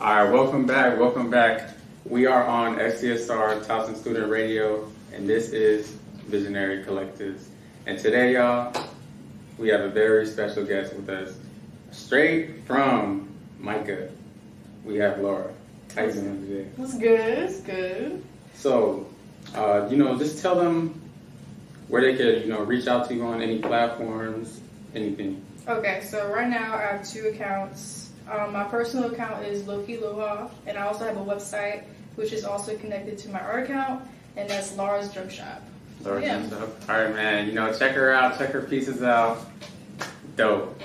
All right, welcome back. Welcome back. We are on XCSR Towson Student Radio, and this is Visionary Collectives. And today, y'all, we have a very special guest with us, straight from Micah. We have Laura. How you doing today? It's good. It's good. So, just tell them where they could, reach out to you on any platforms, anything. Okay, so right now I have two accounts. My personal account is Loki Loha, and I also have a website which is also connected to my art account, and that's Laura's Drum Shop. Laura's Drum Shop. All right, man. Check her out. Check her pieces out. Dope.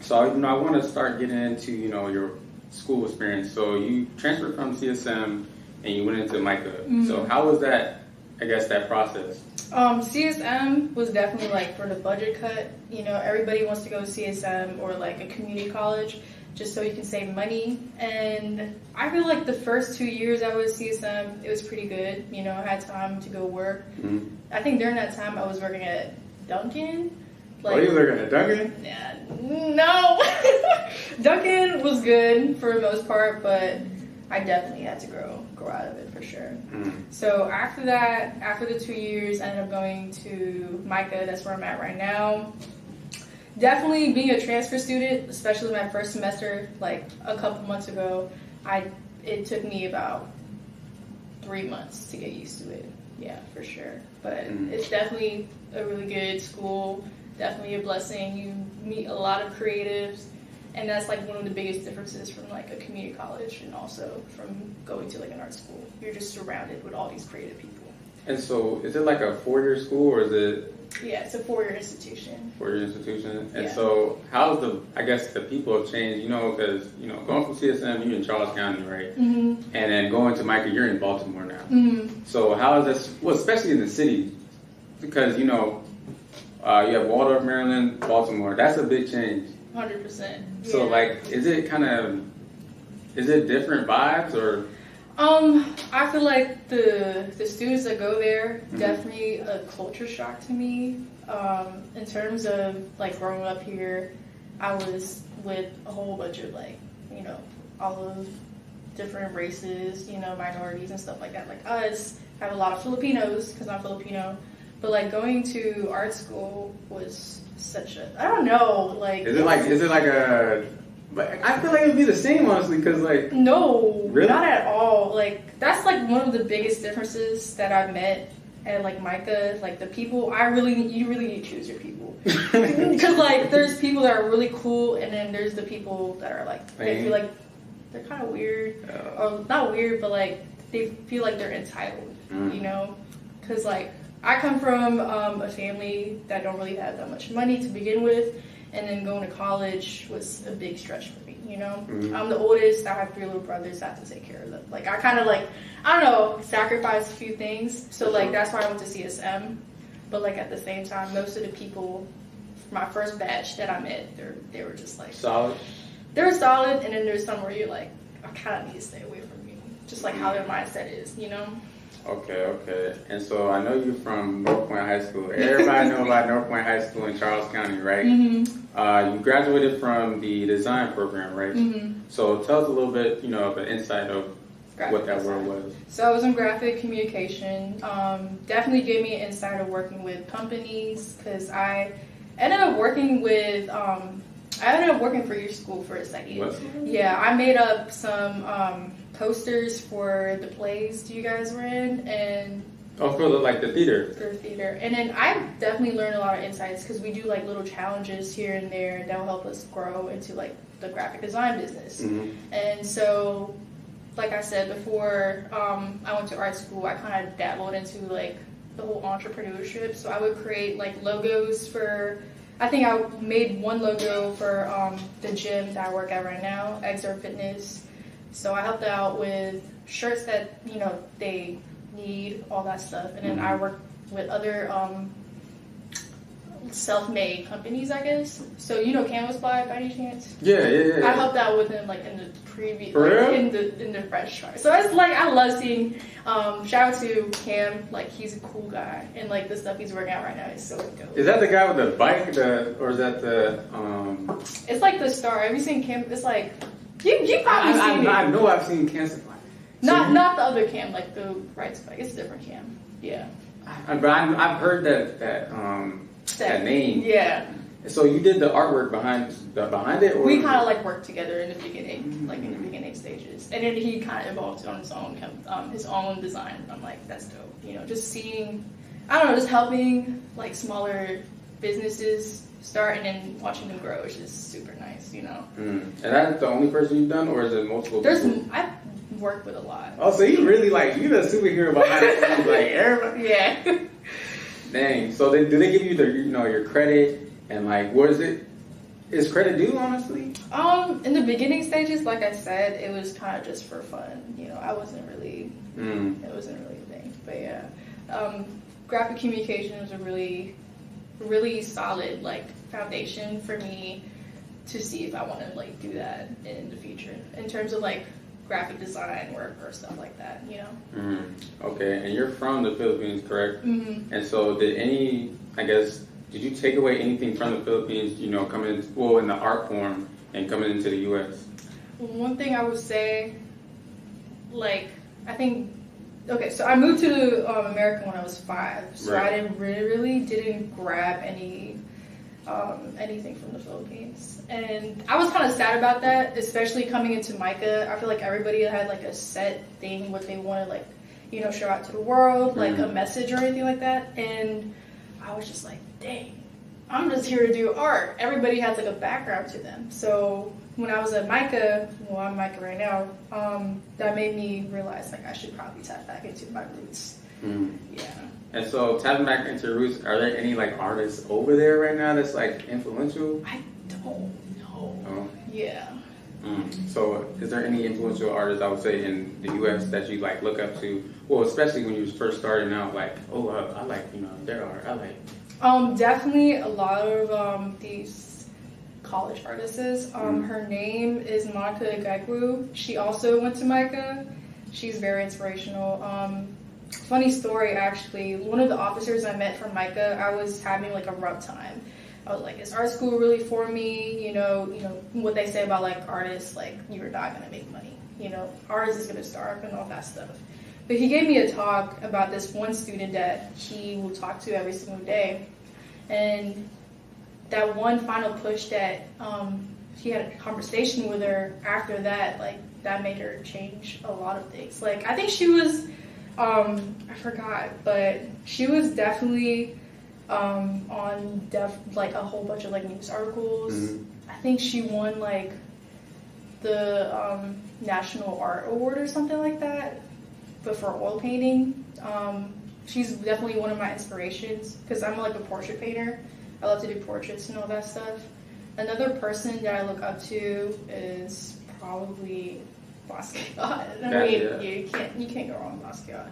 So I want to start getting into your school experience. So you transferred from CSM and you went into Micah. Mm-hmm. So how was that? I guess that process. CSM was definitely like for the budget cut. Everybody wants to go to CSM or like a community college just so you can save money. And I feel like the first 2 years I was CSM, it was pretty good. I had time to go work. Mm-hmm. I think during that time I was working at Dunkin'. You were working at Dunkin'? Yeah, no. Dunkin' was good for the most part, but I definitely had to grow out of it for sure. Mm. So after that, after the 2 years, I ended up going to Micah. That's where I'm at right now. Definitely being a transfer student, especially my first semester, like a couple months ago, it took me about 3 months to get used to it. Yeah, for sure. But it's definitely a really good school. Definitely a blessing. You meet a lot of creatives. And that's like one of the biggest differences from like a community college and also from going to like an art school. You're just surrounded with all these creative people. And so is it like a 4-year school or is it? Yeah, it's a 4-year institution. 4-year institution. And so how's the people have changed, because, going from CSM, you're in Charles County, right? Mm-hmm. And then going to Micah, you're in Baltimore now. Mm-hmm. So how is this, especially in the city, because, you have Waldorf, Maryland, Baltimore. That's a big change. 100%. So is it different vibes or? I feel like the students that go there, definitely a culture shock to me. In terms of like growing up here, I was with a whole bunch of all of different races, minorities and stuff like that. Like us, I have a lot of Filipinos because I'm Filipino. But going to art school was such a, I don't know, is it like a, but I feel like it would be the same honestly because no, really? Not at all. That's one of the biggest differences that I've met at Micah. The people, you really need to choose your people because there's people that are really cool and then there's the people that are they feel like they're kind of weird or not weird but they feel like they're entitled, because I come from a family that don't really have that much money to begin with, and then going to college was a big stretch for me, Mm-hmm. I'm the oldest, I have 3 little brothers, I have to take care of them. I kind of I don't know, sacrificed a few things, so that's why I went to CSM, but at the same time, most of the people, my first batch that I met, they were just solid? They were solid, and then there's some where you're I kind of need to stay away from you, just how their mindset is, Okay. And so I know you're from North Point High School. Everybody know about North Point High School in Charles County, right? Mm-hmm. You graduated from the design program, right? Mm-hmm. So tell us a little bit, of an insight of what that world was. So I was in graphic communication. Definitely gave me an insight of working with companies because I ended up working with, for your school for a second. What? Yeah, I made up some posters for the plays you guys were in, and for the theater. For theater, and then I definitely learned a lot of insights because we do little challenges here and there that will help us grow into the graphic design business. Mm-hmm. And so, like I said before, I went to art school. I kind of dabbled into the whole entrepreneurship. So I would create logos for. I think I made one logo for the gym that I work at right now, Exert Fitness. So I helped out with shirts that, they need, all that stuff. And then I work with other self-made companies, I guess. So Canvas Fly by any chance? Yeah. I helped out with them in the previous, in the fresh start. So it's I love seeing. Shout out to Cam, he's a cool guy, and the stuff he's working out right now is so dope. Is that the guy with the bike, or is that the? It's the star. Have you seen Cam? It's You probably seen it. I know I've seen Cam Supply. Not the other Cam, like the right spike. It's a different Cam. Yeah. But I've heard that name. Yeah. So you did the artwork behind it, or we kind of like worked together in the beginning, like in the beginning stages, and then he kind of evolved it on his own design. I'm like, that's dope. You know, just seeing, I don't know, just helping like smaller businesses start and then watching them grow is just super nice. You know. And that's the only person you've done, or is it multiple? I've worked with a lot. Oh, so you really you the superhero behind it? Like everybody. Yeah. Dang. So do they give you your credit? And like, what is it? Is credit due, honestly? In the beginning stages, like I said, it was kind of just for fun. You know, I wasn't really, it wasn't really a thing. But yeah, graphic communication was a really, really solid like foundation for me to see if I want to like do that in the future in terms of like graphic design work or stuff like that. You know. Okay, and you're from the Philippines, correct? And so did you take away anything from the Philippines, coming in the art form and coming into the U.S.? One thing I would say, so I moved to America when I was 5, so right. I didn't grab anything from the Philippines. And I was kind of sad about that, especially coming into MICA. I feel like everybody had like a set thing, what they wanted, show out to the world, like a message or anything like that. And I was just like, dang, I'm just here to do art. Everybody has like a background to them. So when I was at MICA, I'm MICA right now, that made me realize like I should probably tap back into my roots. Yeah. And so tapping back into your roots, are there any like artists over there right now that's like influential? I don't know. Oh. Yeah. So is there any influential artists, I would say, in the U.S. that you like look up to? Well, especially when you was first starting out, like, I like, their art. I like. Definitely a lot of these college artists. Her name is Monica Gaikwu. She also went to MICA. She's very inspirational. Funny story, actually. One of the officers I met from MICA, I was having like a rough time. I was like, is art school really for me? You know what they say about like artists, like you're not gonna make money. Art is gonna starve and all that stuff. But he gave me a talk about this one student that he will talk to every single day, and that one final push that he had a conversation with her after that, like that made her change a lot of things. Like I think she was, I forgot, but she was definitely. On like a whole bunch of like news articles. I think she won like the National Art Award or something like that, but for oil painting. She's definitely one of my inspirations because I'm like a portrait painter. I love to do portraits and all that stuff. Another person that I look up to is probably Basquiat. You can't go wrong with Basquiat.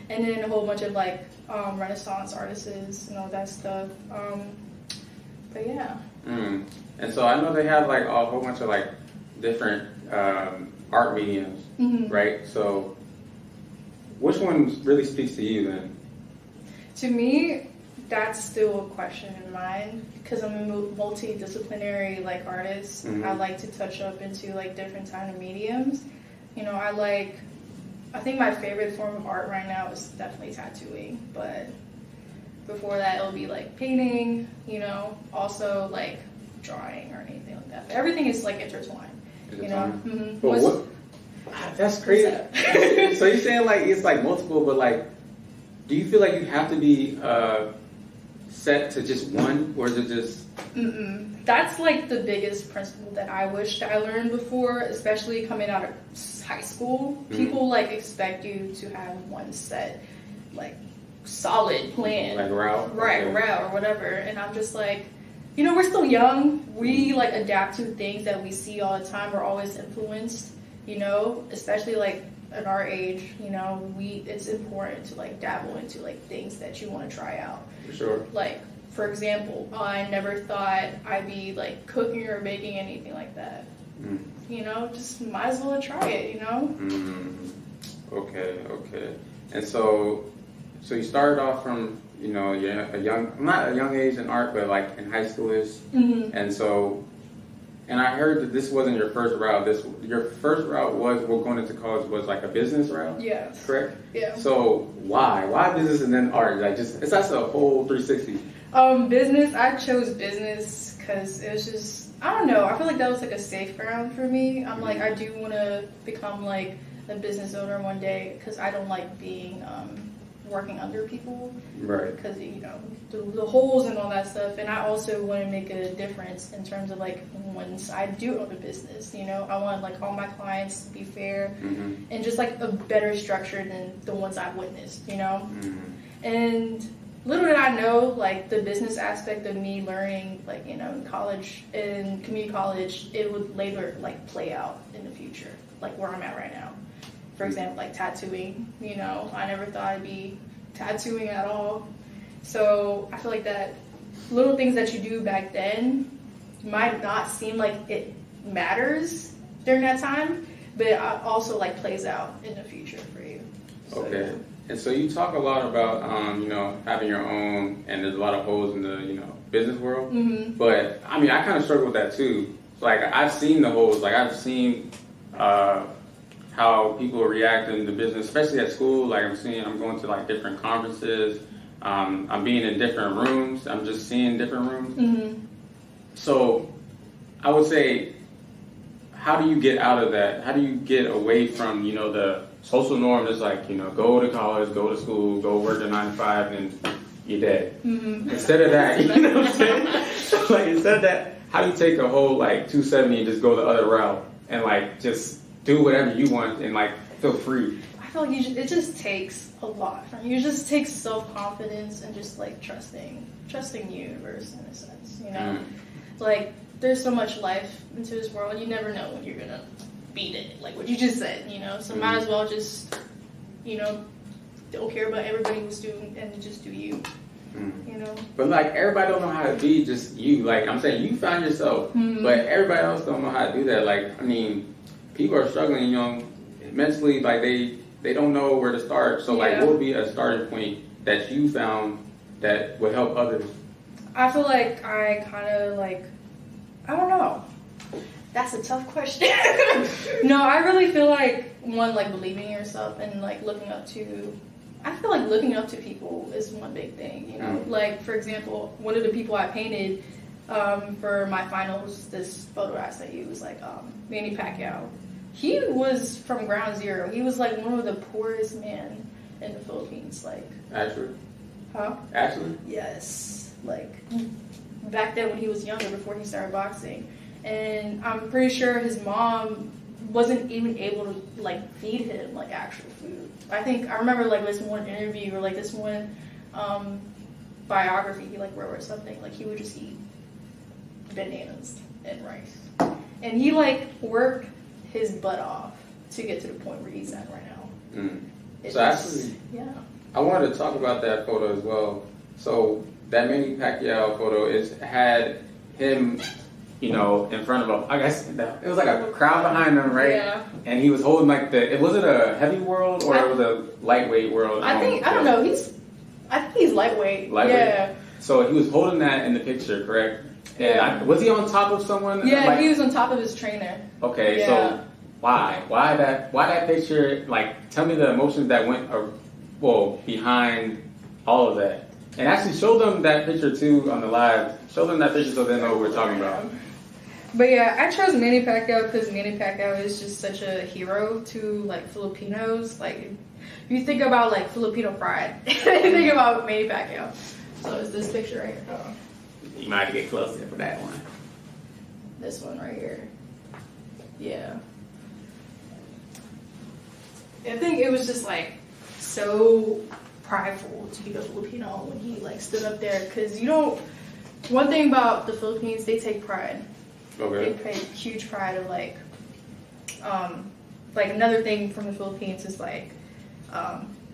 And then a whole bunch of like Renaissance artists and all that stuff. But yeah. And so I know they have like a whole bunch of like different art mediums, right? So which one really speaks to you then? To me, that's still a question in mind because I'm a multidisciplinary like artist. I like to touch up into like different kind of mediums. I think my favorite form of art right now is definitely tattooing, but before that it'll be like painting, also like drawing or anything like that. But everything is like intertwined, Well, that's crazy. So you're saying like it's like multiple, but like, do you feel like you have to be set to just one, or is it just? That's like the biggest principle that I wish that I learned before, especially coming out of high school. People like expect you to have one set, like solid plan, like route, route or whatever. And I'm just like, we're still young. We like adapt to things that we see all the time. We're always influenced, especially like at our age. It's important to like dabble into like things that you want to try out. For sure. Like, for example, I never thought I'd be like cooking or baking anything like that. Just might as well try it, Okay. And so you started off from, not a young age in art, but like in high school is. And And I heard that this wasn't your first route. Your first route was going into college was like a business route. Yes. Correct. Yeah. So why business and then art? Like that's a whole 360. Business. I chose business because it was just, I don't know. I feel like that was like a safe ground for me. I'm like, I do want to become like a business owner one day because I don't like being working under people, right? Because the holes and all that stuff, and I also want to make a difference in terms of like once I do own a business, I want like all my clients to be fair and just like a better structure than the ones I've witnessed, and little did I know like the business aspect of me learning like in college, in community college, it would later like play out in the future, like where I'm at right now. For example, like tattooing, I never thought I'd be tattooing at all. So I feel like that little things that you do back then might not seem like it matters during that time, but it also like plays out in the future for you. So, okay. Yeah. And so you talk a lot about, having your own, and there's a lot of holes in the, business world. Mm-hmm. But I mean, I kind of struggle with that too. Like I've seen the holes, like I've seen, how people react in the business, especially at school. Like I'm going to like different conferences. I'm being in different rooms. I'm just seeing different rooms. Mm-hmm. So I would say, how do you get out of that? How do you get away from, the social norm is like, go to college, go to school, go work a 9 to 5 and you're dead. Mm-hmm. Instead of that, you know what I'm saying? Like instead of that, how do you take a whole like 270 and just go the other route and like just do whatever you want and like feel free? I feel like it just takes a lot from you. It just takes self-confidence and just like trusting the universe in a sense, Like there's so much life into this world. You never know when you're gonna beat it, like what you just said, So might as well just, don't care about everybody who's doing and just do you. But like everybody don't know how to be just you. Like I'm saying, you found yourself, but everybody else don't know how to do that. Like I mean, people are struggling, mentally. Like they don't know where to start. So like, what would be a starting point that you found that would help others? I feel like I kind of like, I don't know. That's a tough question. No, I really feel like one, like believing in yourself and like looking up to. I feel like looking up to people is one big thing, Like, for example, one of the people I painted for my finals, this photo I sent you was like Manny Pacquiao. He was from ground zero. He was like one of the poorest men in the Philippines. Like, actually? Huh? Actually? Yes. Like, back then when he was younger, before he started boxing. And I'm pretty sure his mom wasn't even able to like feed him like actual food. I remember like this one interview or like this one biography he like wrote or something, like he would just eat bananas and rice, and he like worked his butt off to get to the point where he's at right now. So actually, I wanted to talk about that photo as well. So that Manny Pacquiao photo had him, in front of I guess it was like a crowd behind him, right? Yeah. And he was holding like was it a heavy world or it was a lightweight world? I don't know. I think he's lightweight. Yeah. So he was holding that in the picture, correct? And was he on top of someone? Yeah, he was on top of his trainer. Okay, so why that picture? Like, tell me the emotions that went behind all of that. And actually show them that picture too on the live. Show them that picture so they know what we're talking about. But yeah, I chose Manny Pacquiao because Manny Pacquiao is just such a hero to like Filipinos. Like, if you think about like Filipino pride, you think about Manny Pacquiao. So it's this picture right here. You might have to get closer for that one. This one right here. Yeah. I think it was just like so prideful to be a Filipino when he like stood up there, because one thing about the Philippines, they take pride. Okay. They take huge pride of like another thing from the Philippines is like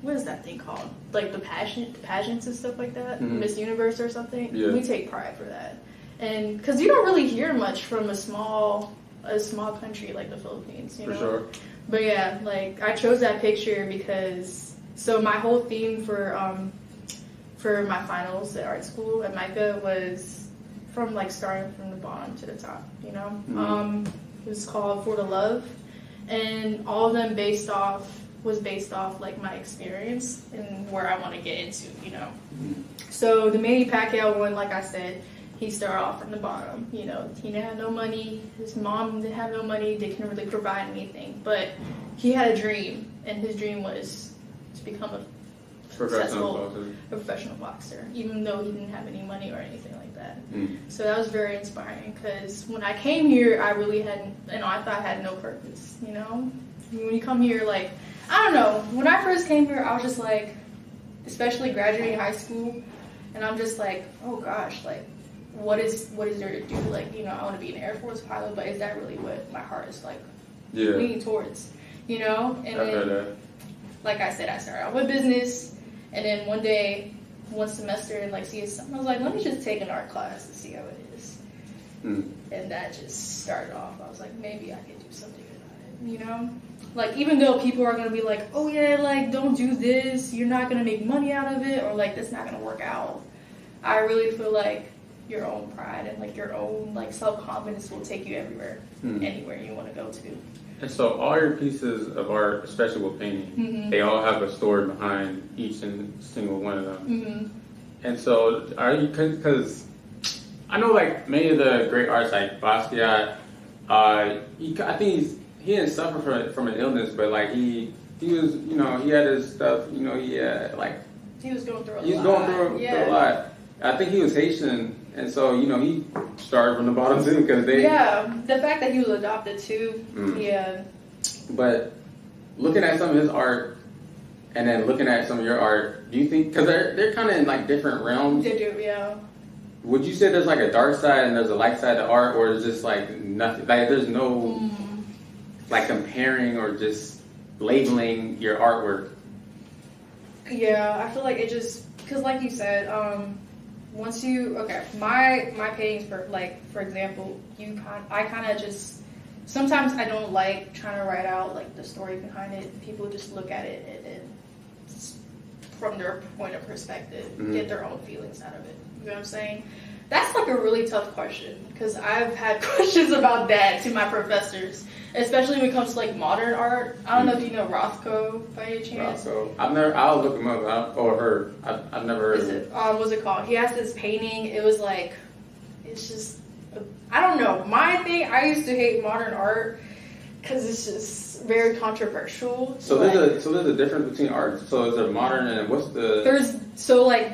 what is that thing called? Like the pageants and stuff like that, Miss Universe or something. Yeah. We take pride for that, and because you don't really hear much from a small country like the Philippines, For sure. But yeah, like I chose that picture because my whole theme for my finals at art school at MICA was from like starting from the bottom to the top, you know. Mm-hmm. It was called For the Love, and all of them was based off like my experience and where I want to get into, you know. Mm-hmm. So the Manny Pacquiao one, like I said, he started off from the bottom. You know, he didn't have no money. His mom didn't have no money. They couldn't really provide anything, but he had a dream, and his dream was to become a professional boxer, even though he didn't have any money or anything like that. So that was very inspiring, because when I came here, I really hadn't, I thought I had no purpose, you know? When you come here, like, I don't know, when I first came here, I was just like, especially graduating high school, and I'm just like, oh gosh, like, what is there to do? Like, you know, I want to be an Air Force pilot, but is that really what my heart is like leaning towards, you know? And then, like I said, I started out with business. And then one semester in like CSM, I was like, let me just take an art class and see how it is. And that just started off. I was like, maybe I could do something about it, you know? Like, even though people are going to be like, oh yeah, like, don't do this, you're not going to make money out of it, or like, that's not going to work out. I really feel like your own pride and like your own like self-confidence will take you everywhere, anywhere you want to go to. And so all your pieces of art, especially with painting, they all have a story behind each and single one of them. And so are you, because I know like many of the great artists like Basquiat, I think he didn't suffer from an illness, but like he was, you know, he had his stuff, you know, he was going through a lot. I think he was Haitian, and so, you know, he started from the bottom too, because they... Yeah, the fact that he was adopted too, yeah. But looking at some of his art, and then looking at some of your art, do you think, because they're kind of in like different realms. They do, yeah. Would you say there's like a dark side and there's a light side to art, or is just like nothing, like there's no like comparing or just labeling your artwork? Yeah, I feel like it just, because like you said, once you, my paintings, for example, I kind of just, sometimes I don't like trying to write out like the story behind it. People just look at it and then from their point of perspective, get their own feelings out of it. You know what I'm saying? That's like a really tough question, because I've had questions about that to my professors, especially when it comes to like modern art. I don't know if you know Rothko by any chance. Rothko. I'll look him up, or her. I've never heard of it. What's it called? He has this painting. It was like, it's just, I don't know. My thing, I used to hate modern art because it's just very controversial. So there's a difference between art. So is there modern and what's the? There's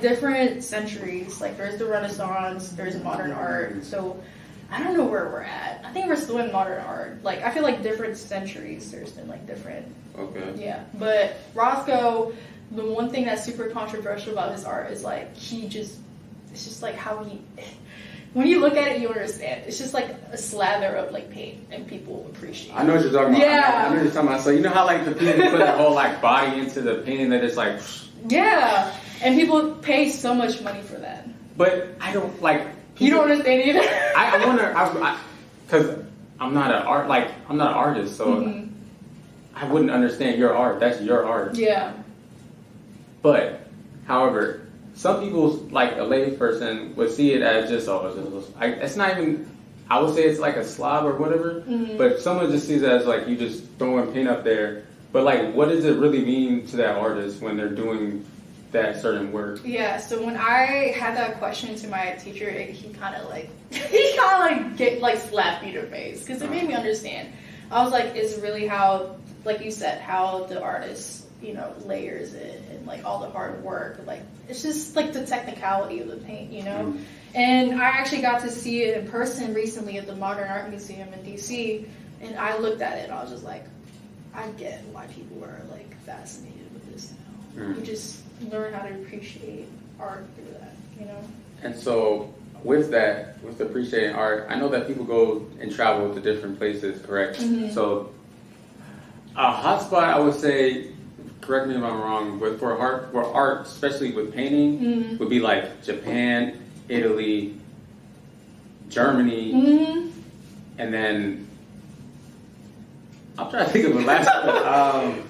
different centuries. Like there's the Renaissance. There's modern art. So I don't know where we're at. I think we're still in modern art. Like I feel like different centuries. There's been like different. Okay. Yeah, but Rothko, the one thing that's super controversial about his art is like it's just like how he. When you look at it, you understand. It's just like a slather of like paint, and people appreciate it. I know what you're talking about. Yeah. I know what you're talking about. So you know how like the people put their whole like body into the painting, that it's like. Yeah, and people pay so much money for that. But I don't like. People, you don't understand either. I wonder, because I'm not an artist, so I wouldn't understand your art. That's your art. Yeah. But, however, some people, like a lay person, would see it as just, it's not even, I would say it's like a slob or whatever, but someone just sees it as like you just throwing paint up there. But like, what does it really mean to that artist when they're doing that certain work? Yeah, so when I had that question to my teacher, he kind of slapped me in the face, because it made me understand. I was like, it's really how, like you said, how the artist, you know, layers it, and like all the hard work, like it's just like the technicality of the paint, you know. And I actually got to see it in person recently at the Modern Art Museum in DC, and I looked at it and I was just like, I get why people are like fascinated with this now. You just learn how to appreciate art through that, you know. And so with appreciating art, I know that people go and travel to different places, correct? So a hotspot, I would say, correct me if I'm wrong, but for art, especially with painting, would be like Japan, Italy, Germany, and then I'm trying to think of the last one.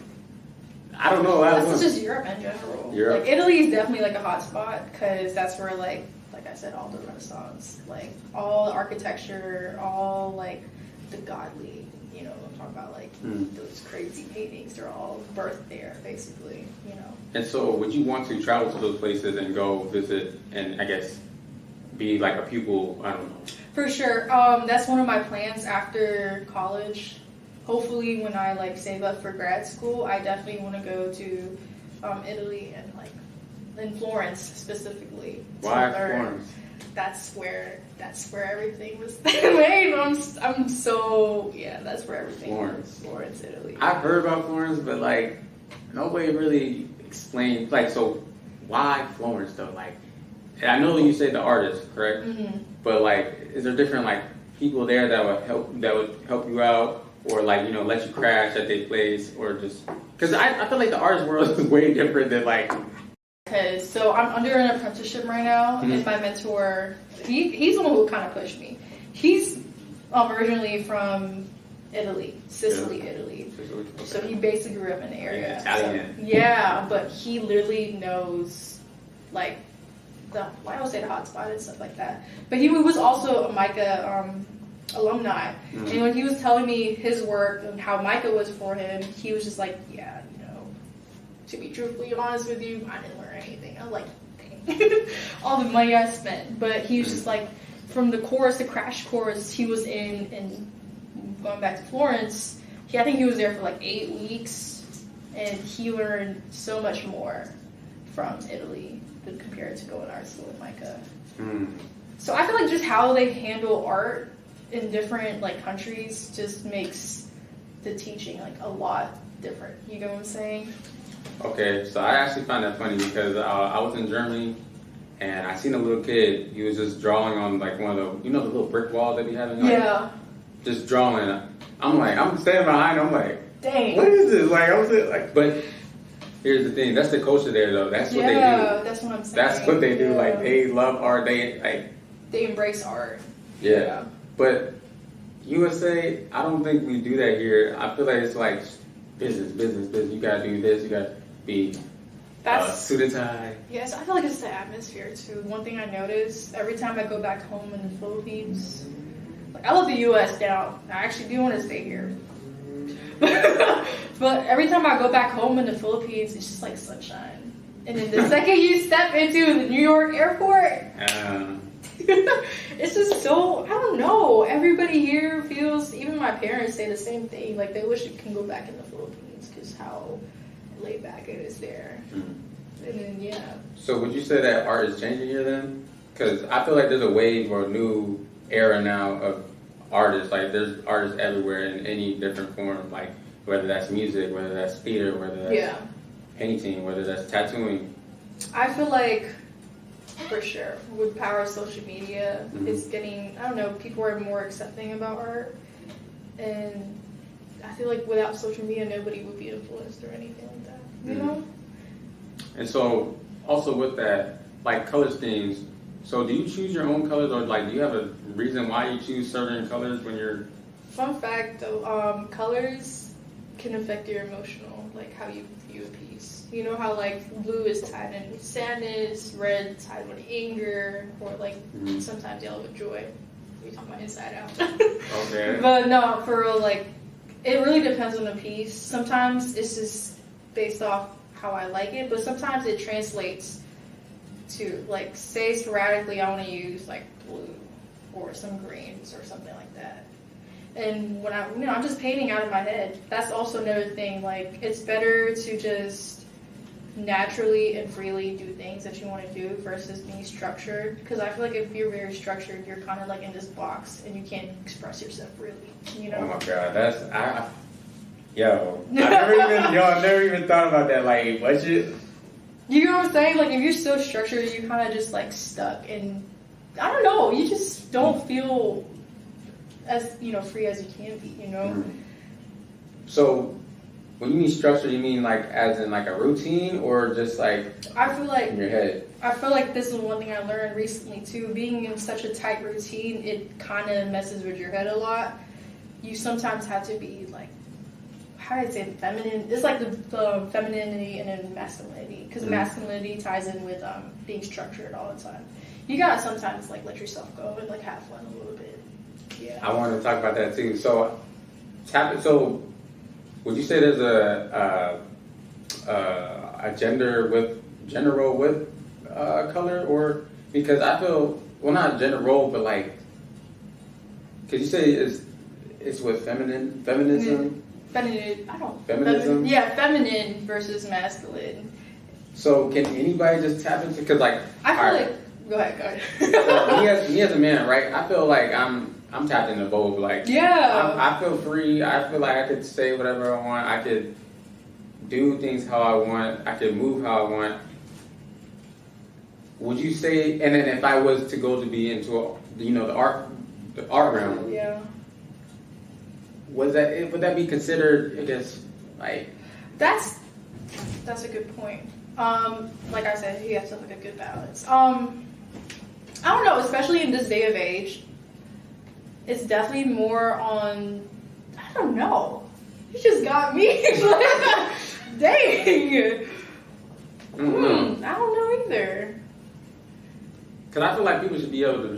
I don't know. That's just Europe in general. Like Italy is definitely like a hot spot, because that's where like like I said, all the Renaissance, like all the architecture, all like the godly, you know, I'm talking about like those crazy paintings, they're all birthed there, basically, you know. And so would you want to travel to those places and go visit and I guess be like a pupil? I don't know. For sure. That's one of my plans after college. Hopefully when I like save up for grad school, I definitely want to go to Italy and like in Florence specifically. Why Florence? That's where everything was made. I'm so that's where everything Florence. Florence, Italy. I've heard about Florence, but like nobody really explained like so why Florence though? Like I know you say the artist, correct? Mm-hmm. But like is there different like people there that would help you out or like, you know, let you crash at their place or just because I feel like the artist world is way different than like. Because so I'm under an apprenticeship right now, and my mentor, he's the one who kind of pushed me. He's originally from Italy, Sicily, Italy. Okay. So he basically grew up in the area. Italian. So, yeah, but he literally knows like I don't say the hotspot and stuff like that. But he was also a MICA alumni, and when he was telling me his work and how MICA was for him, he was just like, yeah, you know, to be truthfully honest with you, I didn't learn anything. I was like, dang, all the money I spent. But he was just like, from the course, the crash course he was in, and going back to Florence, I think he was there for like 8 weeks, and he learned so much more from Italy than compared to going to art school with MICA. So I feel like just how they handle art in different like countries just makes the teaching like a lot different. You know what I'm saying? Okay, so I actually found that funny because I was in Germany and I seen a little kid. He was just drawing on like one of the, you know, the little brick walls that we have in like, yeah. Just drawing. I'm standing behind. I'm like, dang, what is this? Like I was like, but here's the thing. That's the culture there, though. That's what they do. That's what I'm saying. That's what they do. Like they love art. They embrace art. Yeah. But USA, I don't think we do that here. I feel like it's like business. You gotta do this. You gotta be suit and tie. Yes, I feel like it's the atmosphere too. One thing I notice every time I go back home in the Philippines, like I love the US now. I actually do want to stay here. But every time I go back home in the Philippines, it's just like sunshine. And then the second you step into the New York airport, it's just so, I don't know. Everybody here feels, even my parents say the same thing. Like they wish it can go back in the Philippines because how laid back it is there. And then, So would you say that art is changing here then? Because I feel like there's a wave or a new era now of artists. Like there's artists everywhere in any different form. Like whether that's music, whether that's theater, whether that's painting, whether that's tattooing. I feel like for sure with power of social media, it's getting, I don't know, people are more accepting about art. And I feel like without social media, nobody would be influenced or anything like that, you know? And so, also with that, like color schemes, so do you choose your own colors or like do you have a reason why you choose certain colors when you're... Fun fact though, colors can affect your emotional, like how you view a piece. You know how like blue is tied in with sadness, red tied with anger, or like sometimes yellow with joy. We're talking about inside out. Okay. But no, for real, like it really depends on the piece. Sometimes it's just based off how I like it, but sometimes it translates to like say sporadically I want to use like blue or some greens or something like that. And when I'm just painting out of my head. That's also another thing. Like it's better to just naturally and freely do things that you want to do versus being structured. Because I feel like if you're very structured, you're kind of like in this box and you can't express yourself really. You know? Oh my god, that's I never even thought about that. Like, what you know what I'm saying? Like, if you're so structured, you're kind of just like stuck, and I don't know. You just don't feel as free as you can be. You know. So, when you mean structure, you mean like as in like a routine, or just like I feel like in your head? I feel like this is one thing I learned recently too. Being in such a tight routine, it kind of messes with your head a lot. You sometimes have to be like how do I say feminine? It's like the femininity and then masculinity, because masculinity ties in with being structured all the time. You gotta sometimes like let yourself go and like have fun a little bit. Yeah. I want to talk about that too. So, would you say there's a gender role with color, or because I feel not gender role, but like, could you say it's with feminism? Feminine. I don't. Feminism. Feminine versus masculine. So can anybody just tap into? Because like I feel like. Go ahead. So me as a man, right? I feel like I'm tapped into both. Like, I feel free. I feel like I could say whatever I want. I could do things how I want. I could move how I want. Would you say? And then if I was to go to be into the art realm, would that be considered? I guess like that's a good point. Like I said, you have to have like a good balance. I don't know, especially in this day of age, it's definitely more on, I don't know. You just got me. Dang. I don't know either. Because I feel like people should be able to,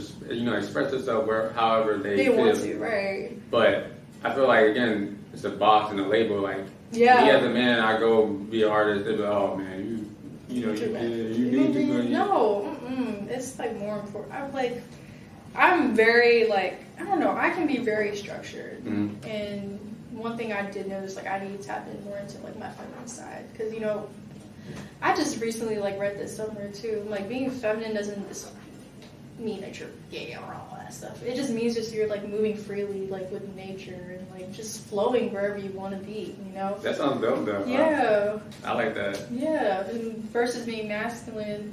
express themselves however they feel. Want to, right. But I feel like, again, it's a box and a label. Like, me as a man, I go be an artist, they be like, oh man, you need to go. No, it's like more important. I'm very like, I don't know, I can be very structured. And one thing I did notice, like, I need to tap in more into like my feminine side, because I just recently like read this somewhere too. Like, being feminine doesn't just mean that you're gay or all that stuff. It just means you're like moving freely, like with nature, and like just flowing wherever you want to be. That sounds dope though. Yeah. I like that. Yeah, and versus being masculine,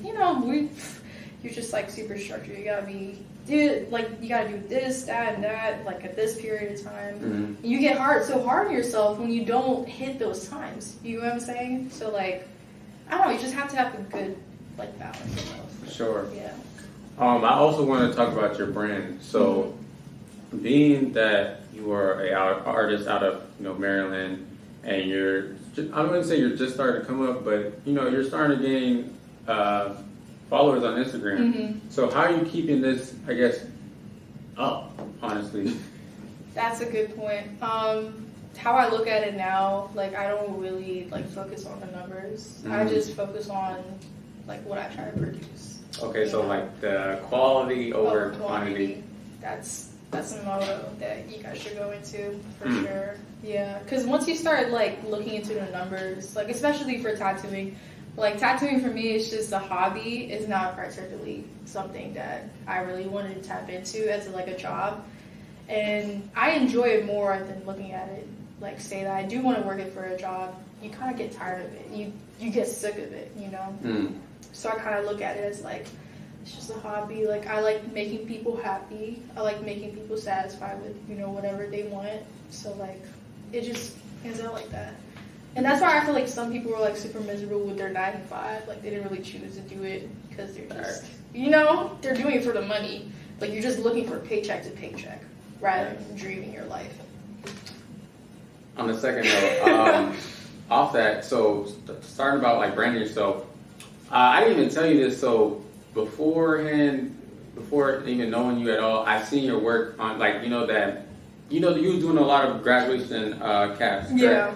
you're just like super structured. You gotta be, you gotta do this, that, and that, like at this period of time. You get so hard on yourself when you don't hit those times. You know what I'm saying? So like, I don't know. You just have to have a good like balance. For sure. Yeah. I also want to talk about your brand. So, being that you are an artist out of Maryland, and I wouldn't say you're just starting to come up, but you're starting to gain followers on Instagram. So how are you keeping this, I guess, up? Honestly, that's a good point. How I look at it now, like, I don't really like focus on the numbers. I just focus on like what I try to produce. Okay, so like the quality over quantity. That's a motto that you guys should go into for sure. Yeah, because once you start like looking into the numbers, like especially for tattooing, like tattooing for me is just a hobby. It's not particularly something that I really wanted to tap into as like a job, and I enjoy it more than looking at it. Like, say that I do want to work it for a job, you kind of get tired of it. You get sick of it, So I kind of look at it as like, it's just a hobby. Like, I like making people happy. I like making people satisfied with, whatever they want. So like, it just ends out like that. And that's why I feel like some people are like super miserable with their 9 to 5. Like, they didn't really choose to do it because they're just, they're doing it for the money. Like, you're just looking for paycheck to paycheck rather than dreaming your life. On the second note, off that, so starting about like branding yourself, I didn't even tell you this. So beforehand, before even knowing you at all, I've seen your work on like you were doing a lot of graduation caps. Correct? Yeah,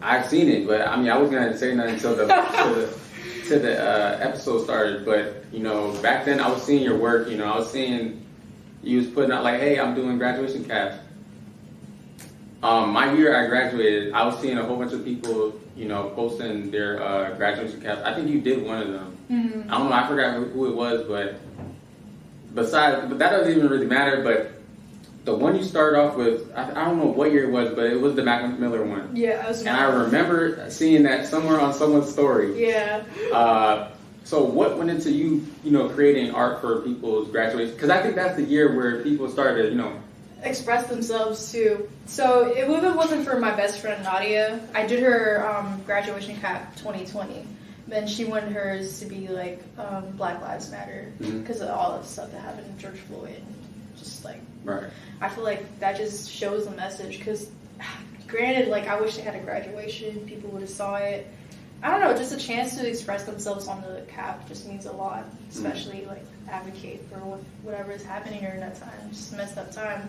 I've seen it, but I mean I wasn't gonna say nothing until the episode started. But back then I was seeing your work. I was seeing you was putting out like, hey, I'm doing graduation caps. My year I graduated, I was seeing a whole bunch of people, posting their graduation caps. I think you did one of them. I don't know, I forgot who it was, but that doesn't even really matter. But the one you started off with, I don't know what year it was, but it was the Mac Miller one. Yeah, and I remember seeing that somewhere on someone's story. Yeah. So what went into you, creating art for people's graduation? Because I think that's the year where people started, express themselves too. So if it wasn't for my best friend Nadia, I did her graduation cap 2020. Then she wanted hers to be like Black Lives Matter because of all the stuff that happened in George Floyd. Just like, right. I feel like that just shows a message because granted, like, I wish they had a graduation. People would have saw it. I don't know, just a chance to express themselves on the cap just means a lot, especially like advocate for whatever is happening during that time, just a messed up time.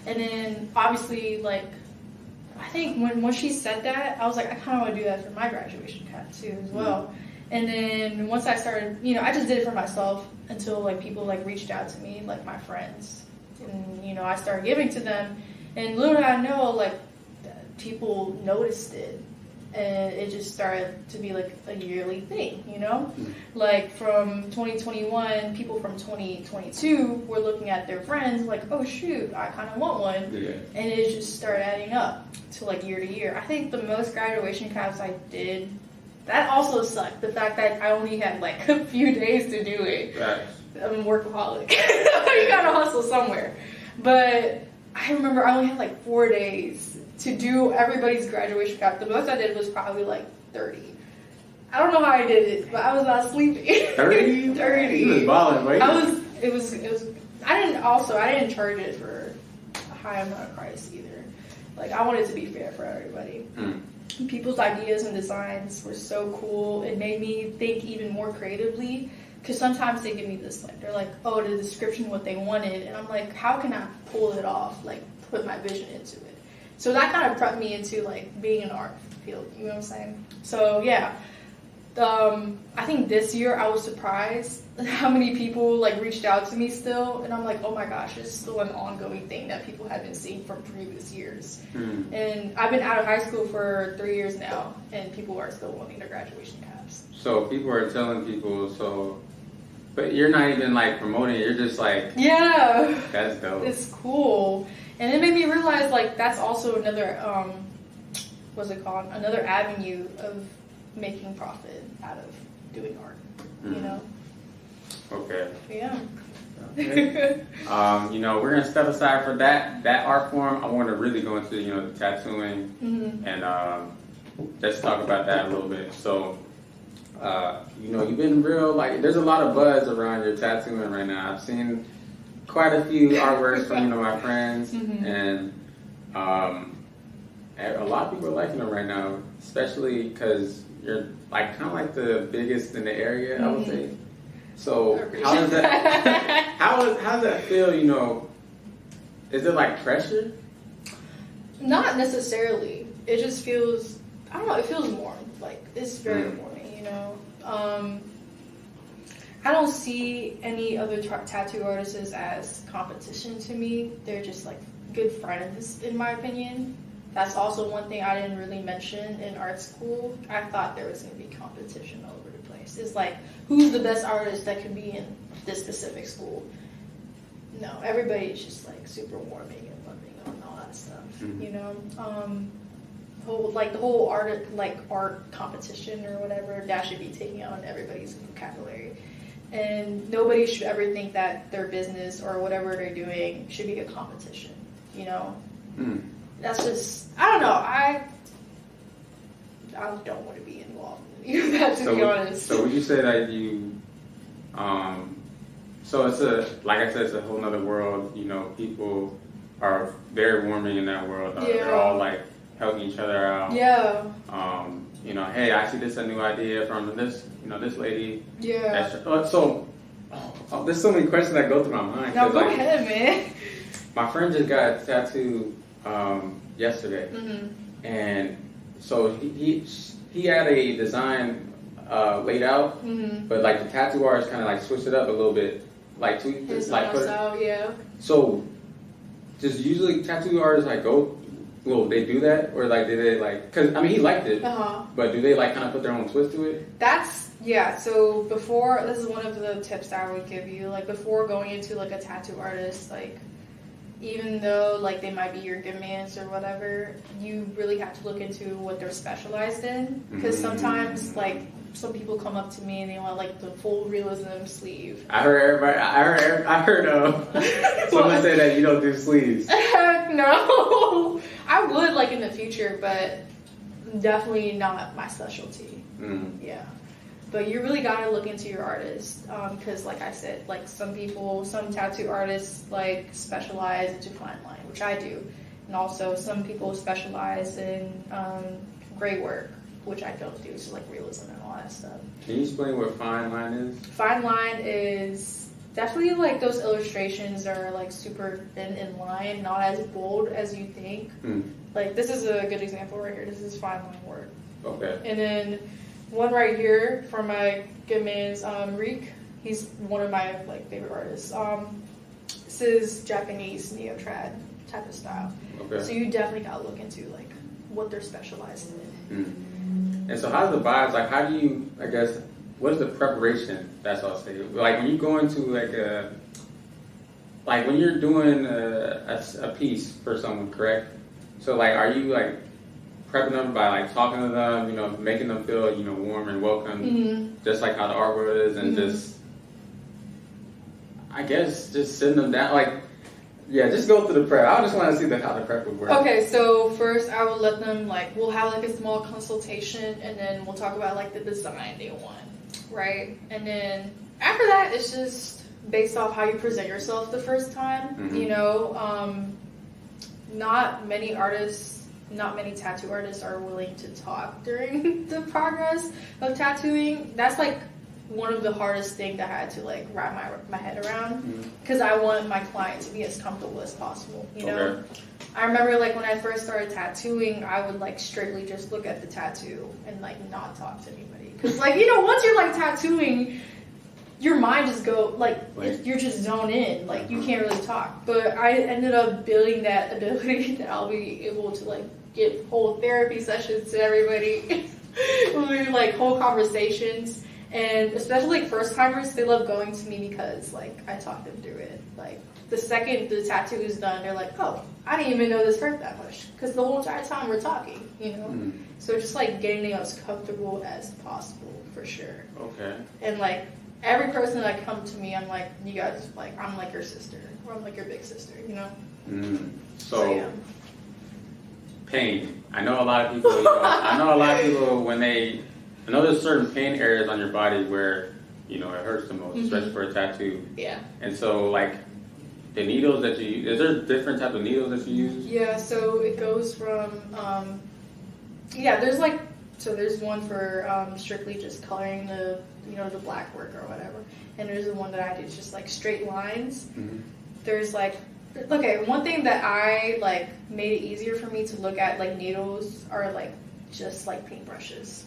And then obviously, like, I think when she said that, I was like, I kind of want to do that for my graduation cap too as well. And then once I started, you know, I just did it for myself until like people like reached out to me, like my friends, and you know, I started giving to them, and little did I know, like, people noticed it. And it just started to be like a yearly thing, you know? Like from 2021, people from 2022 were looking at their friends like, oh shoot, I kind of want one. Yeah. And it just started adding up to like year to year. I think the most graduation caps I did, that also sucked. The fact that I only had like a few days to do it. Right. I'm a workaholic. You gotta hustle somewhere. But I remember I only had like 4 days to do everybody's graduation cap. The most I did was probably like 30. I don't know how I did it, but I was not sleeping. 30? 30. You was balling, right? It was, I didn't charge it for a high amount of price either. Like, I wanted to be fair for everybody. People's ideas and designs were so cool. It made me think even more creatively. Because sometimes they give me this, like, they're like, oh, the description, what they wanted. And I'm like, how can I pull it off? Like, put my vision into it. So that kind of prepped me into, like, being in the art field. You know what I'm saying? So, yeah. I think this year I was surprised how many people, like, reached out to me still. And I'm like, oh, my gosh, it's still an ongoing thing that people have been seeing from previous years. And I've been out of high school for 3 years now. And people are still wanting their graduation caps. So people are telling people, so... But you're not even, like, promoting it. You're just, like... Yeah. That's dope. It's cool. And it made me realize, like, that's also another, what's it called? Another avenue of making profit out of doing art, you know? Okay. Yeah. Okay. You know, we're going to step aside for that art form. I want to really go into, you know, the tattooing and let's talk about that a little bit. So... you know, you've been real, like, there's a lot of buzz around your tattooing right now. I've seen quite a few artworks from, you know, my friends, and a lot of people are liking them right now, especially because you're, like, kind of like the biggest in the area, I would say. So, how does that, how does that feel, you know, is it, like, pressure? Not necessarily. It just feels, I don't know, it feels warm. Like, it's very warm. You know, I don't see any other tattoo artists as competition to me. They're just like good friends, in my opinion. That's also one thing I didn't really mention in art school. I thought there was going to be competition all over the place. It's like, who's the best artist that can be in this specific school? No, everybody's just like super warming and loving and all that stuff, you know? The whole art competition or whatever, that should be taken out on everybody's vocabulary. And nobody should ever think that their business or whatever they're doing should be a competition, you know? That's just, I don't know, I don't want to be involved in that, to be honest. So would you say that you, so it's like I said, it's a whole nother world, you know, people are very warming in that world. They're all like, helping each other out. Yeah. You know, hey, I see this a new idea from this, you know, this lady. Yeah. There's so many questions that go through my mind. No, go ahead, man. My friend just got a tattoo yesterday, and so he had a design laid out, but like the tattoo artist kind of like switched it up a little bit, like tweaked it, like put it. Yeah. So, does usually tattoo artists like go? Well, they do that, or like, do they like? Because I mean, he liked it, but do they like kind of put their own twist to it? Yeah. So before, this is one of the tips that I would give you. Like before going into like a tattoo artist, like even though like they might be your good mans or whatever, you really have to look into what they're specialized in. Because sometimes like some people come up to me and they want like the full realism sleeve. I heard someone say that you don't do sleeves. No, I would like in the future, but definitely not my specialty. Yeah, but you really gotta look into your artist because, like I said, like some tattoo artists like specialize into fine line, which I do, And also some people specialize in gray work, which I don't do, so like realism and all that stuff. Can you explain what fine line is? Fine line is definitely like those illustrations are like super thin in line, not as bold as you think. Like this is a good example right here. This is fine line work. Okay. And then one right here from my good man's Reek. He's one of my like favorite artists. This is Japanese neo-trad type of style. Okay. So you definitely gotta look into like what they're specialized in. And so how's the vibes? Like how do you, I guess, what is the preparation? That's what I'll say. Like when you go into like when you're doing a piece for someone, correct? So like, are you like prepping them by like talking to them, you know, making them feel, you know, warm and welcome, just like how the artwork is, and just, I guess, just sitting them down, like, yeah, just go through the prep. I just want to see how the prep would work. Okay, so first I will let them like, we'll have like a small consultation, and then we'll talk about like the design they want, right? And then after that, it's just based off how you present yourself the first time. You know, not many tattoo artists are willing to talk during the progress of tattooing. That's like one of the hardest things I had to like wrap my head around, because I want my client to be as comfortable as possible, you know? Okay. I remember like when I first started tattooing, I would like strictly just look at the tattoo and like not talk to anybody, because like, you know, once you're like tattooing, your mind just go like you're just zoned in, like you can't really talk. But I ended up building that ability that I'll be able to like give whole therapy sessions to everybody. We like whole conversations. And especially like first timers, they love going to me because like I talk them through it. Like the second the tattoo is done, they're like, oh, I didn't even know this hurt that much, because the whole entire time we're talking, you know. So just like getting them as comfortable as possible for sure. Okay. And like every person that come to me, I'm like, you guys, like I'm like your sister, or I'm like your big sister, you know. So yeah. Pain. I know a lot of people. You know, I know a lot of people when they. I know there's certain pain areas on your body where, you know, it hurts the most, especially for a tattoo. Yeah. And so, like, the needles that you use, is there different type of needles that you use? Yeah, so it goes from, there's like, so there's one for strictly just coloring the, you know, the black work or whatever. And there's the one that I do, it's just like straight lines. There's like, okay, one thing that I like made it easier for me to look at like needles are like just like paintbrushes.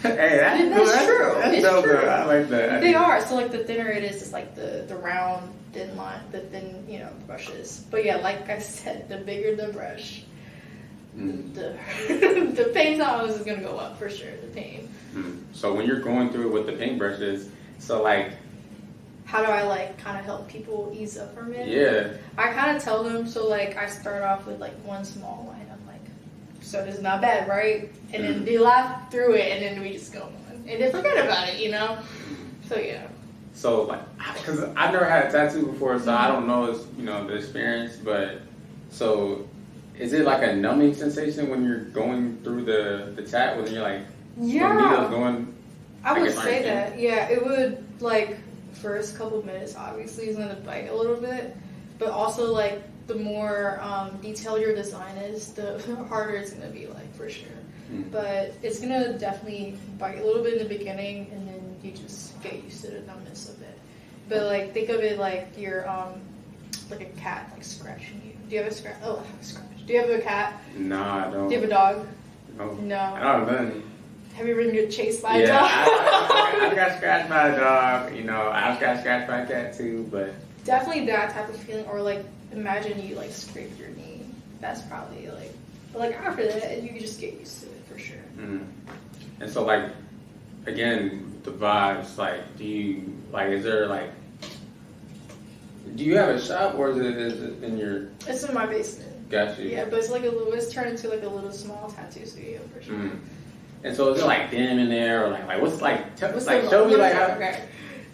Hey, that's true. That's so good. I like that. They are. So like the thinner it is, it's like the round, thin line, the thin, you know, brushes. But yeah, like I said, the bigger the brush, the paint tolerance is gonna go up for sure. The pain. So when you're going through it with the paintbrushes, so like, how do I like kind of help people ease up from it? Yeah. I kind of tell them. So like I start off with like one small line. So it's not bad, right? And then they laugh through it, and then we just go on. And they forget about it, you know? So, yeah. So, like, because I've never had a tattoo before, so I don't know, you know, the experience, but, so, is it like a numbing sensation when you're going through the tat, when you're like, needles going? I would say that, yeah. It would, like, first couple minutes, obviously, is going to bite a little bit, but also, like, the more detailed your design is, the harder it's going to be, like, for sure. But it's going to definitely bite a little bit in the beginning, and then you just get used to the numbness of it. But, like, think of it like you're, like a cat, like, scratching you. Do you have a scratch? Oh, I have a scratch. Do you have a cat? No, I don't. Do you have a dog? No. I don't have none. Have you ever been chased by a dog? I got scratched by a dog. You know, I've got scratched by a cat, too, but... Definitely that type of feeling, or, like, imagine you like scrape your knee. That's probably like, but like after that, you can just get used to it for sure. And so like, again, the vibes. Like, do you like? Is there like? Do you have a shop, or is it in your? It's in my basement. Got you. Yeah, but it's like it's turned into like a little small tattoo studio for sure. And so is it like dim in there, or like what's like? Show me like how. Okay.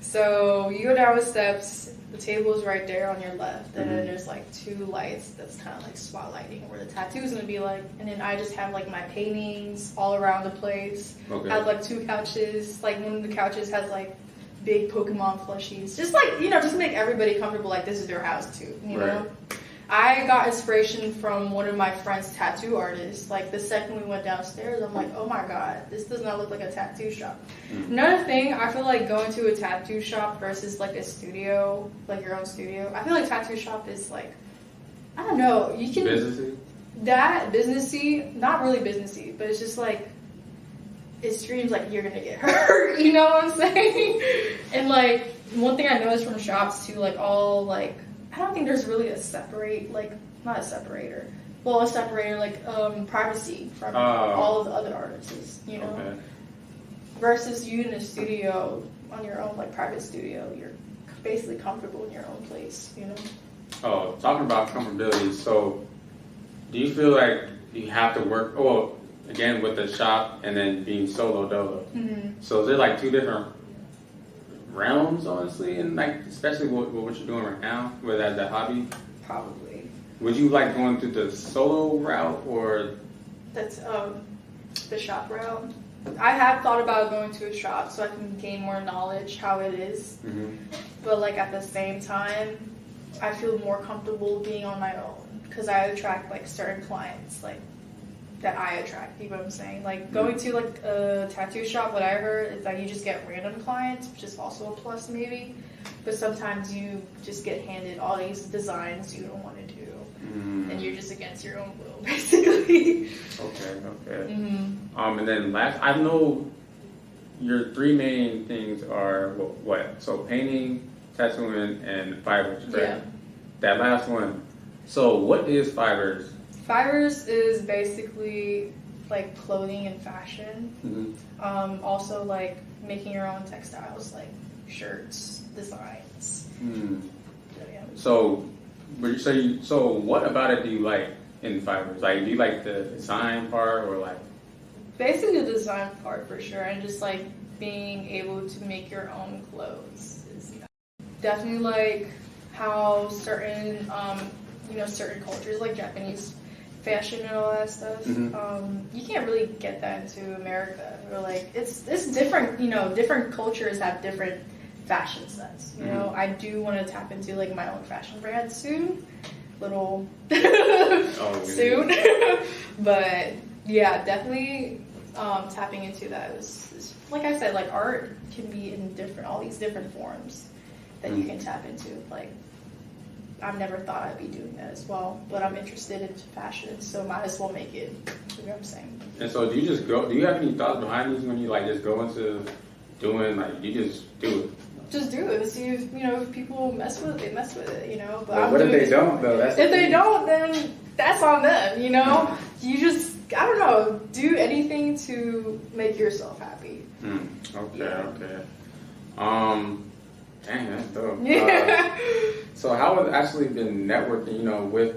So you go down the steps. The table is right there on your left, and then there's like two lights that's kind of like spotlighting where the tattoo is gonna be like. And then I just have like my paintings all around the place. I have like two couches. Like one of the couches has like big Pokemon plushies. Just like, you know, just make everybody comfortable. Like this is their house too, you know. I got inspiration from one of my friend's tattoo artists. Like the second we went downstairs, I'm like, oh my god, this does not look like a tattoo shop. Another thing, I feel like going to a tattoo shop versus like a studio, like your own studio. I feel like tattoo shop is like, I don't know, you can Businessy? that businessy, not really businessy, but it's just like it screams like you're gonna get hurt. You know what I'm saying? And like one thing I noticed from shops too, like all like. I don't think there's really a separate, like, not a separator. Well, a separator, like, privacy from all of the other artists, you know? Okay. Versus you in a studio, on your own, like, private studio, you're basically comfortable in your own place, you know? Oh, talking about comfortability, so do you feel like you have to work, well, again, with the shop and then being solo dolo? So is it like two different realms, honestly, and like especially what you're doing right now with as a hobby? Probably. Would you like going through the solo route or? That's the shop route. I have thought about going to a shop so I can gain more knowledge how it is. But like at the same time, I feel more comfortable being on my own because I attract like certain clients like that I attract, you know what I'm saying? Like going to like a tattoo shop, what I heard is that you just get random clients, which is also a plus maybe. But sometimes you just get handed all these designs you don't want to do, and you're just against your own will, basically. Okay. And then last, I know your three main things are what? So painting, tattooing, and fibers, right? Yeah. That last one. So what is fibers? Fibers is basically like clothing and fashion. Also like making your own textiles, like shirts, designs. So would you say, so what about it do you like in fibers? Like, do you like the design part or like? Basically the design part for sure, and just like being able to make your own clothes is definitely like how certain, certain cultures like Japanese fashion and all that stuff. You can't really get that into America. Or like it's different. Different cultures have different fashion sets. You know, I do want to tap into like my own fashion brand soon. Soon. But yeah, definitely tapping into that is like I said, like art can be in all these different forms that you can tap into. Like I've never thought I'd be doing that as well, but I'm interested in fashion, so might as well make it. You know what I'm saying? And so do you just go, do you have any thoughts behind these when you like just go into doing, like you just do it? Just do it. See if people mess with it, they mess with it, But well, what if they don't though? If they don't, then that's on them, You just, I don't know, do anything to make yourself happy. Okay. Dang, that's dope. So how has actually been networking, with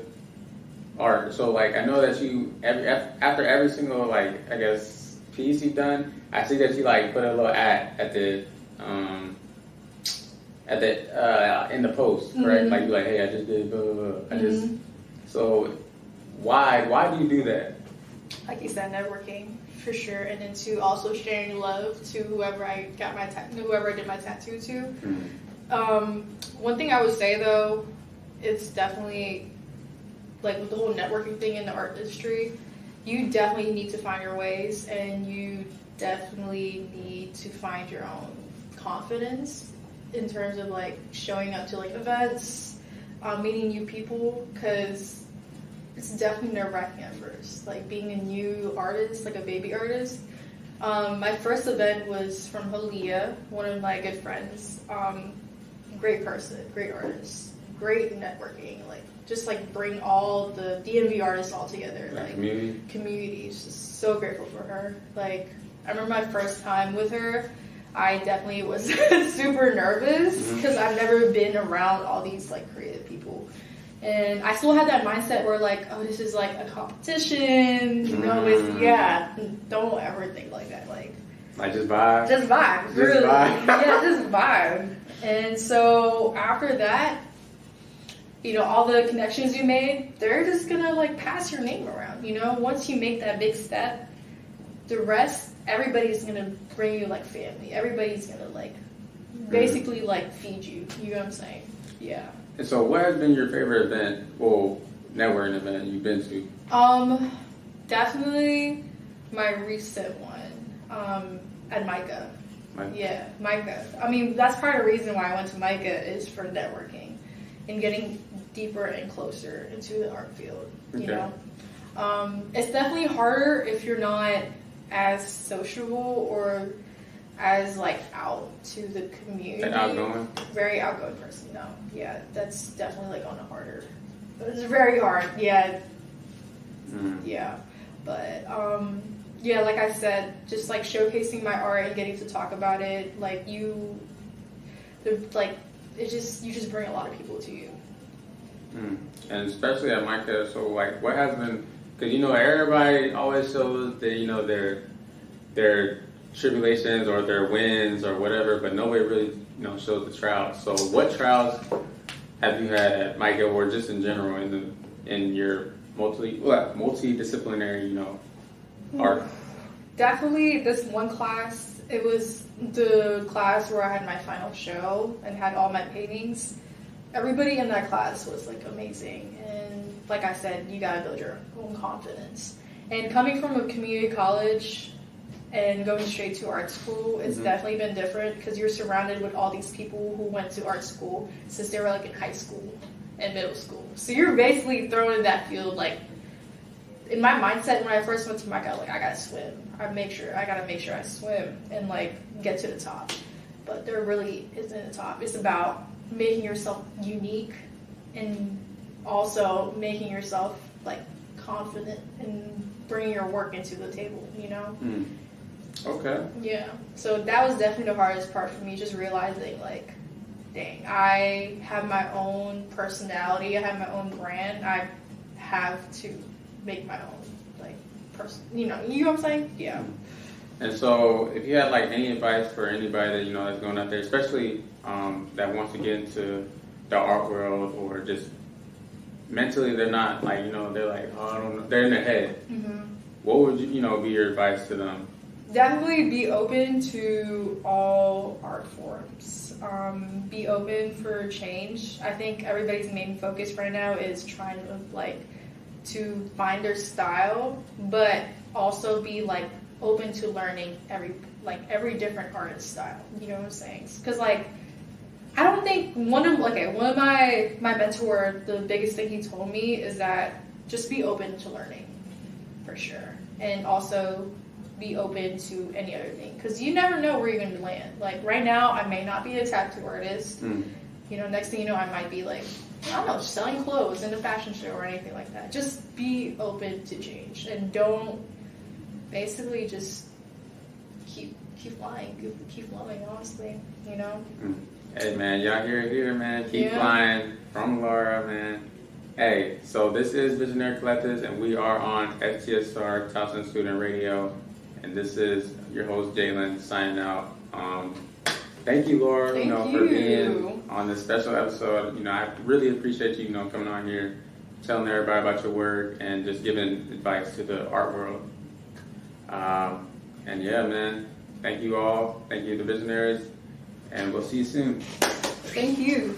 art? So like, I know that you, after every single, like, I guess, piece you've done, I see that you like put a little ad at the in the post, right? Like you like, hey, I just did blah, blah, blah. So why do you do that? Like you said, networking for sure, and then to also sharing love to whoever I did my tattoo to. One thing I would say though, it's definitely like with the whole networking thing in the art industry, you definitely need to find your ways, and you definitely need to find your own confidence in terms of like showing up to like events, meeting new people, because it's definitely nerve-wracking at first, like being a new artist, like a baby artist. My first event was from Halia, one of my good friends. Great person, great artist, great networking, like just like bring all the DMV artists all together, like communities. Just so grateful for her. Like I remember my first time with her, I definitely was super nervous because I've never been around all these like creative people. And I still had that mindset where like, oh, this is like a competition, don't ever think like that. Like just vibe. Just vibe. Really. Yeah, just vibe. And so after that, all the connections you made, they're just gonna like pass your name around, Once you make that big step, the rest, everybody's gonna bring you like family. Everybody's gonna like basically like feed you. You know what I'm saying? Yeah. And so what has been your favorite event, well, networking event you've been to? Definitely my recent one, at Micah. Yeah, Micah. I mean, that's part of the reason why I went to Micah is for networking and getting deeper and closer into the art field, you know? It's definitely harder if you're not as sociable or as like out to the community. Like outgoing? Very outgoing person, no. Yeah, that's definitely like on the harder. It's very hard, yeah. Yeah, but yeah, like I said, just like showcasing my art and getting to talk about it, like you just bring a lot of people to you. And especially at Micah, so like what has been, because you know everybody always shows their, you know, their tribulations or their wins or whatever, but nobody really, you know, shows the trials. So what trials have you had at Micah or just in general in your multidisciplinary, you know, art? Definitely this one class. It was the class where I had my final show and had all my paintings. Everybody in that class was like amazing, and like I said, you gotta build your own confidence. And coming from a community college and going straight to art school, it's definitely been different because you're surrounded with all these people who went to art school since they were like in high school and middle school. So you're basically thrown in that field. Like in my mindset when I first went to Micah, like I gotta swim. I gotta make sure I swim and like get to the top. But there really isn't a top. It's about making yourself unique and also making yourself like confident and bringing your work into the table, you know? Okay. Yeah. So that was definitely the hardest part for me, just realizing like, dang, I have my own personality, I have my own brand, I have to make my own like person, you know what I'm saying? Yeah. And so if you had like any advice for anybody that, you know, that's going out there, especially that wants to get into the art world or just mentally they're not like, you know, they're like, oh, I don't know, they're in their head. What would you know, be your advice to them? Definitely be open to all art forms. Be open for change. I think everybody's main focus right now is trying to find their style, but also be like open to learning every different artist style. You know what I'm saying? Because like I don't think one of my mentor, the biggest thing he told me is that just be open to learning for sure, and also be open to any other thing because you never know where you're going to land. Like right now, I may not be a tattoo artist. You know, next thing you know, I might be like, I don't know, selling clothes in a fashion show or anything like that. Just be open to change and don't basically just keep flowing, honestly, you know? Hey, man, y'all hear it here, man. Keep flying from Laura, man. Hey, so this is Visionary Collectives, and we are on FTSR Towson Student Radio, and this is your host, Jalen, signing out. Thank you, Laura, for being on this special episode. You know, I really appreciate you, coming on here, telling everybody about your work, and just giving advice to the art world. And yeah, man, thank you all. Thank you, the Visionaries, and we'll see you soon. Thank you.